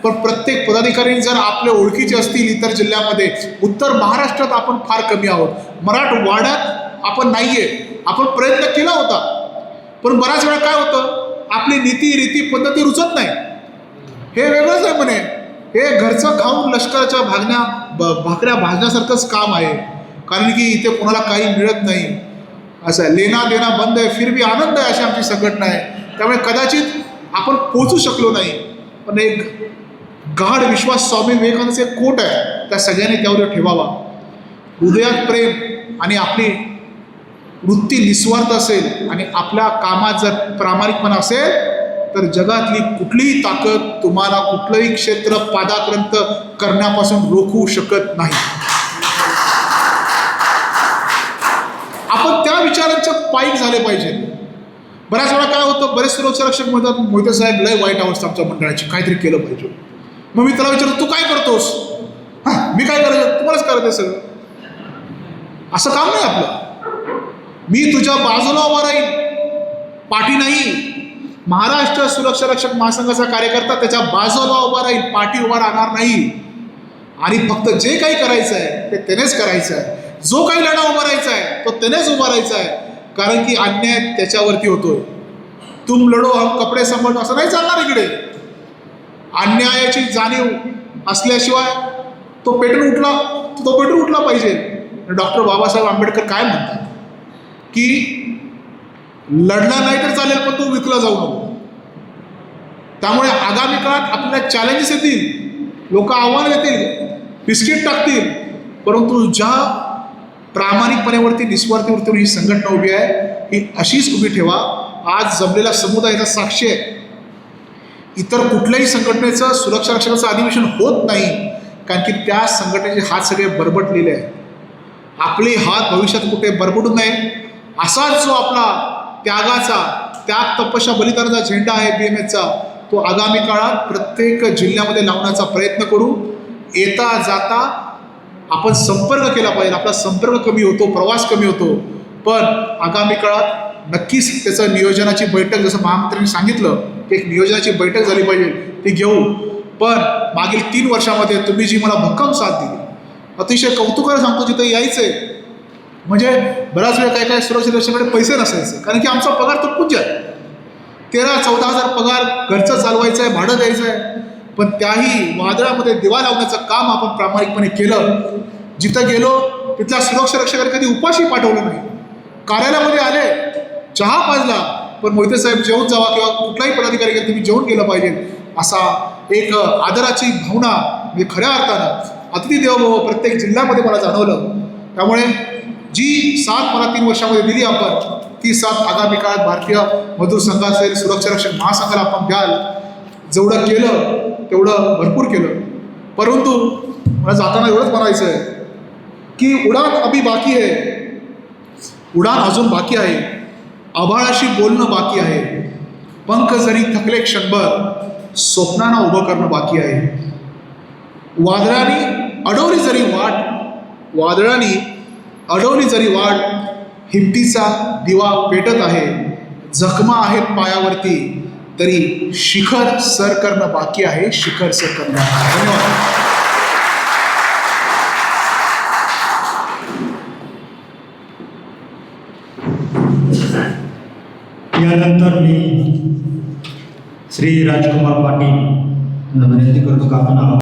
पण प्रत्येक पदाधिकारी जर आपले ओळखीचे असतील इतर जिल्ह्यामध्ये, उत्तर महाराष्ट्रात आपण फार कमी आहोत, मराठवाड्यात आपण नाहीये. आपण प्रयत्न केला होता, पण बऱ्याच वेळा काय होतं, आपली नीती रीती पद्धती रुचत नाही. हे वेगळंच आहे म्हणे, हे घरचं खाऊन लष्कराच्या भाकऱ्या भाजण्यासारखंच काम आहे. कारण की इथे कोणाला काही मिळत नाही, असं आहे. लेना देना बंद आहे, फिर भी आनंद आहे, अशी आमची संघटना आहे. त्यामुळे कदाचित आपण पोचू शकलो नाही, पण एक गाढ विश्वास स्वामी विवेकानंदचे एक कोट आहे, त्या सगळ्यांनी त्यावर ठेवावा. हृदयात प्रेम आणि आपली वृत्ती निस्वार्थ असेल आणि आपल्या कामात जर प्रामाणिकपणा असेल तर जगातली कुठलीही ताकद तुम्हाला कुठलंही क्षेत्र पादाक्रांत करण्यापासून रोखू शकत नाही. आपण त्या विचारांच्या पायी झाले पाहिजे. बऱ्याच वेळा काय होतं, बरेच सुरक्षा रक्षक म्हणतात मोहिते साहेब लय वाईट अवस्था आमच्या मंडळाची, काहीतरी केलं पाहिजे. मग मी त्याला विचारतो, तू काय करतोस? मी काय करायचं, तुम्हालाच करायचं सगळं. असं काम नाही आपलं. मी तुझ्या बाजूला उभा राहील, पाठी नाही. महाराष्ट्र सुरक्षा रक्षक महासंघाचा कार्यकर्ता त्याच्या बाजूला उभा राहील, पाठी उभा राहणार नाही. आणि फक्त जे काही करायचं आहे ते त्यानेच करायचं आहे. जो काही लढा उभा राहायचा आहे तो त्यानेच उभा राहायचा आहे, कारण की अन्याय त्याच्यावरती होतोय. तुम लढो हम कपडे सांभाळतो असं नाही चालणार इकडे. अन्यायाची जाणीव असल्याशिवाय तो पेटून उठला पाहिजे. डॉक्टर बाबासाहेब आंबेडकर काय म्हणतात की लढला नाही तर चालेल, पण तो विकला जाऊ नको. त्यामुळे आगामी काळात आपल्याला चॅलेंजेस येतील, लोक आव्हान देतील, बिस्किट टाकतील, परंतु ज्या प्रामाणिकपणेवरती निस्वार्थीवरती ही संघटना उभी आहे, ही अशीच उभी ठेवा. आज जमलेला समुदायाचा साक्षी आहे. इतर कुठल्याही संघटनेचं सुरक्षा रक्षकाचं अधिवेशन होत नाही, कारण की त्या संघटनेचे हात सगळे बरबटलेले आहेत. आपले हात भविष्यात कुठे बरबडू नये, असाच जो आपला त्यागाचा, त्याग तपस्या बलिदानाचा झेंडा आहे BMSचा, तो आगामी काळात प्रत्येक जिल्ह्यामध्ये लावण्याचा प्रयत्न करू. येता जाता आपण संपर्क केला पाहिजे. आपला संपर्क कमी होतो, प्रवास कमी होतो, पण आगामी काळात नक्कीच त्याचं नियोजनाची बैठक, जसं महामंत्र्यांनी सांगितलं की एक नियोजनाची बैठक झाली पाहिजे, ती घेऊ. पण मागील 3 वर्षामध्ये तुम्ही जी मला भक्कम साथ दिली, अतिशय कौतुकाने सांगतो. जिथं यायचं आहे म्हणजे बऱ्याच वेळा काय सुरक्षा रक्षकाकडे पैसे नसायचे, कारण की आमचा पगार तुटपुंज आहे. 13-14 हजार पगार घरचं चालवायचं आहे, भाडं द्यायचं आहे. पण त्याही वादळामध्ये दिवा लावण्याचं काम आपण प्रामाणिकपणे केलं. जिथं गेलो तिथल्या सुरक्षा रक्षकाने कधी उपाशी पाठवलं नाही. कार्यालयामध्ये आले, चहा पाजला, पण मोहिते साहेब जेवून जावा, किंवा कुठलाही पदाधिकारी गेला तुम्ही जेवून गेलं पाहिजे, असा एक आदराची भावना म्हणजे खऱ्या अर्थानं अतिथी देवो प्रत्येक जिल्ह्यामध्ये मला जाणवलं. त्यामुळे जी साथ मला 3 वर्षामध्ये दिली आपण, ती साथ आगामी काळात भारतीय मजदूर संघ असेल, सुरक्षा रक्षक महासंघाला आपण द्याल. जेवढं केलं तेवढं भरपूर केलं. परंतु मला जाताना एवढंच म्हणायचं आहे की उडान अभी बाकी आहे, उडान अजून बाकी आहे. आभाळाशी बोलणं बाकी आहे. पंख जरी थकले क्षणभर, स्वप्नांना उभं करणं बाकी आहे. वादळाने अडवली जरी वाट, हिमतीचा दिवा पेटत आहे. जखमा आहेत पायावरती, तरी शिखर सर करणं बाकी आहे. शिखर सर करणं. धन्यवाद. यानंतर मी श्री राजकुमार पाटील विनंती करतो का आपण